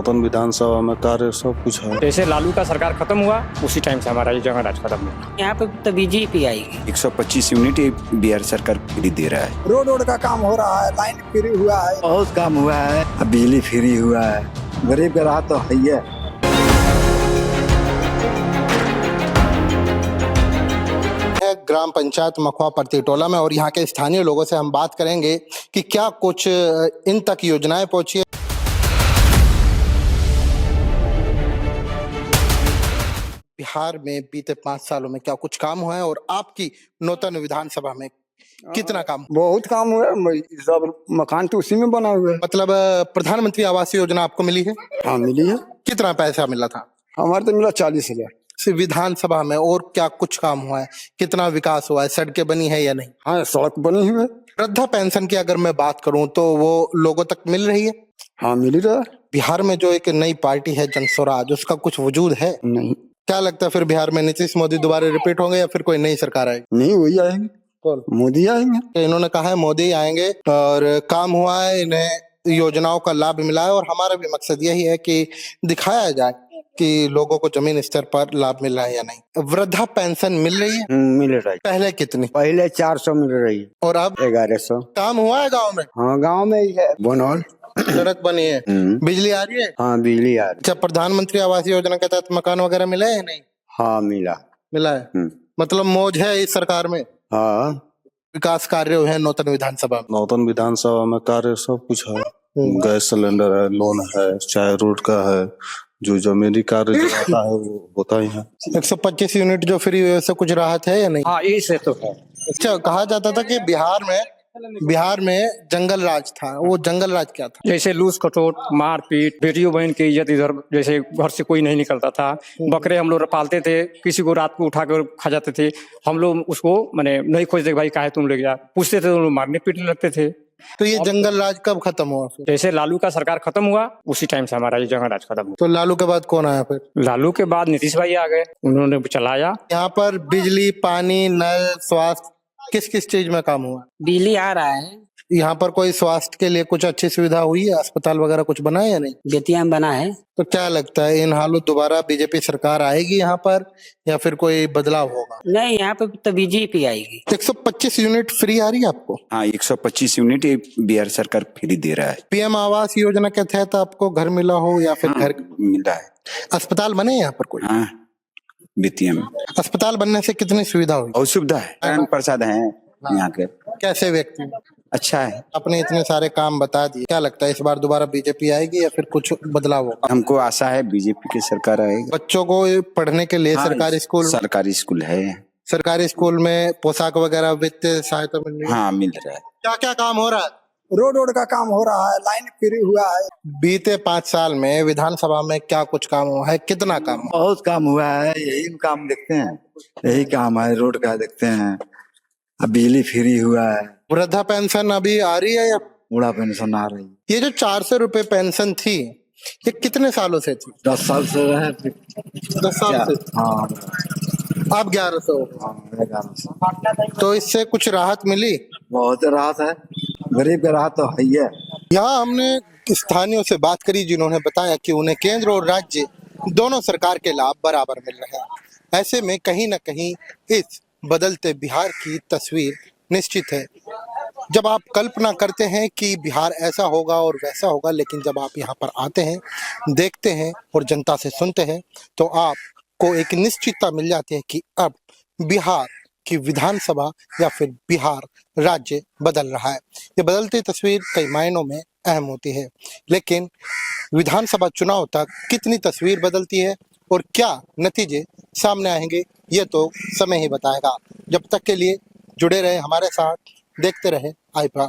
नौतन विधानसभा में कार्य सब कुछ है। जैसे लालू का सरकार खत्म हुआ उसी टाइम से हमारा ये जगह राज खत्म हुआ। यहाँ पे तो बीजेपी आएगी। 125 यूनिट ये बिहार सरकार फ्री दे रहा है। रोड का काम हो रहा है, लाइन फ्री हुआ है, बहुत काम हुआ है, अब बिजली फ्री हुआ है, गरीब का राहत तो है ही है। ग्राम पंचायत मखवा परतीटोला में और यहाँ के स्थानीय लोगों से हम बात करेंगे कि क्या कुछ इन तक योजनाएं पहुंची है। बिहार में बीते 5 सालों में क्या कुछ काम हुआ है और आपकी नूतन विधानसभा में कितना काम? बहुत काम हुआ है, सब मकान तो उसी में बना हुआ है। मतलब प्रधानमंत्री आवास योजना आपको मिली है? हाँ मिली है। कितना पैसा मिला था? हमारे तो मिला 40,000। विधानसभा में और क्या कुछ काम हुआ है? कितना विकास हुआ है? सड़कें बनी है या नहीं? हाँ सड़क बनी हुई है। वृद्धा पेंशन की अगर मैं बात करूं तो वो लोगों तक मिल रही है? हाँ मिल रहा है। बिहार में जो एक नई पार्टी है जनस्वराज, उसका कुछ वजूद है? नहीं। क्या लगता है फिर बिहार में नीतीश मोदी दोबारा रिपीट होंगे या फिर कोई नई सरकार आएगी? नहीं, वही आएंगे। कौन? मोदी आएंगे। इन्होंने कहा है मोदी आएंगे और काम हुआ है, इन्हें योजनाओं का लाभ मिला है और हमारा भी मकसद यही है कि दिखाया जाए कि लोगों को जमीन स्तर पर लाभ मिल रहा है या नहीं। वृद्धा पेंशन मिल रही है? मिल रहा है। पहले कितनी? पहले 400 मिल रही है और अब 1100। काम हुआ है गांव में? हाँ गांव में ही है बनौल। सड़क बनी है, बिजली आ रही है? हाँ बिजली आ रही। अच्छा, प्रधानमंत्री आवास योजना के तहत मकान वगैरह मिले हैं? नहीं हाँ मिला है। मतलब मौज है इस सरकार में? हाँ विकास कार्य हुए हैं नूतन विधानसभा में? नौतन विधानसभा में कार्य सब कुछ है। गैस सिलेंडर है, लोन है, चाहे रोड का है, जो जमीनी कार्य जो आता है वो होता ही है। 125 यूनिट जो फ्री हुए उससे कुछ राहत है या नहीं? हाँ इससे तो है। अच्छा, कहा जाता था कि बिहार में जंगल राज था, वो जंगल राज क्या था? जैसे लूस खटोट, मारपीट, बेटियों बहन की इज्जत इधर, जैसे घर से कोई नहीं निकलता था। बकरे हम लोग पालते थे, किसी को रात को उठा कर खा जाते थे, हम लोग उसको माने नहीं खोजते भाई काहे तुम ले गया, पूछते थे, लोग मारने पीटने लगते थे। तो ये जंगल राज कब खत्म हुआ फिर? जैसे लालू का सरकार खत्म हुआ उसी टाइम से हमारा ये जगह राज खत्म हुआ। तो लालू के बाद कौन आया फिर? लालू के बाद नीतीश भाई आ गए, उन्होंने चलाया। यहाँ पर बिजली, पानी, नल, स्वास्थ्य किस किस चीज में काम हुआ? बिजली आ रहा है। यहाँ पर कोई स्वास्थ्य के लिए कुछ अच्छी सुविधा हुई है? अस्पताल वगैरह कुछ बना है या नहीं? बेतिया में बना है। तो क्या लगता है इन हालों दोबारा बीजेपी सरकार आएगी यहाँ पर या फिर कोई बदलाव होगा? नहीं, यहाँ पे तो बीजेपी आएगी। 125 यूनिट फ्री आ रही है आपको? हाँ 125 यूनिट ये बिहार सरकार फ्री दे रहा है। पीएम आवास योजना के तहत आपको घर मिला हो या फिर घर मिला है। अस्पताल बने यहाँ पर कोई? हाँ बेतिया में अस्पताल बनने से कितनी सुविधा हुई? बहुत सुविधा है। नारायण प्रसाद है यहाँ के। कैसे व्यक्ति? अच्छा है। अपने इतने सारे काम बता दिए, क्या लगता है इस बार दोबारा बीजेपी आएगी या फिर कुछ बदलाव होगा? हमको आशा है बीजेपी की सरकार आएगी। बच्चों को पढ़ने के लिए सरकारी स्कूल है। सरकारी स्कूल में पोशाक वगैरह वित्तीय सहायता मिल रही है? हाँ मिल रहा है। क्या क्या काम हो रहा है? रोड का काम हो रहा है, लाइन फ्री हुआ है। बीते 5 साल में विधानसभा में क्या कुछ काम हुआ है? कितना काम हुआ? बहुत काम हुआ है, यही काम देखते हैं, यही काम है, रोड का देखते हैं, अब बिजली फ्री हुआ है। वृद्धा पेंशन अभी आ रही है या? बूढ़ा पेंशन आ रही है। ये जो 400 रुपए पेंशन थी, ये कितने सालों से थी? 10 साल से रहे। 10 साल से? हाँ अब 1100। 1100। तो इससे कुछ राहत मिली? बहुत राहत है, गरीब का राहत तो है ही है। यहाँ हमने स्थानीयों से बात करी जिन्होंने बताया कि उन्हें केंद्र और राज्य दोनों सरकार के लाभ बराबर मिल रहे हैं। ऐसे में कहीं न कहीं इस बदलते बिहार की तस्वीर निश्चित है। जब आप कल्पना करते हैं कि बिहार ऐसा होगा और वैसा होगा, लेकिन जब आप यहाँ पर आते हैं, देखते हैं और जनता से सुनते हैं तो आपको एक निश्चितता मिल जाती है कि अब बिहार की विधानसभा या फिर बिहार राज्य बदल रहा है। ये बदलती तस्वीर कई मायनों में अहम होती है, लेकिन विधानसभा चुनाव तक कितनी तस्वीर बदलती है और क्या नतीजे सामने आएंगे ये तो समय ही बताएगा। जब तक के लिए जुड़े रहे हमारे साथ, देखते रहे आइपा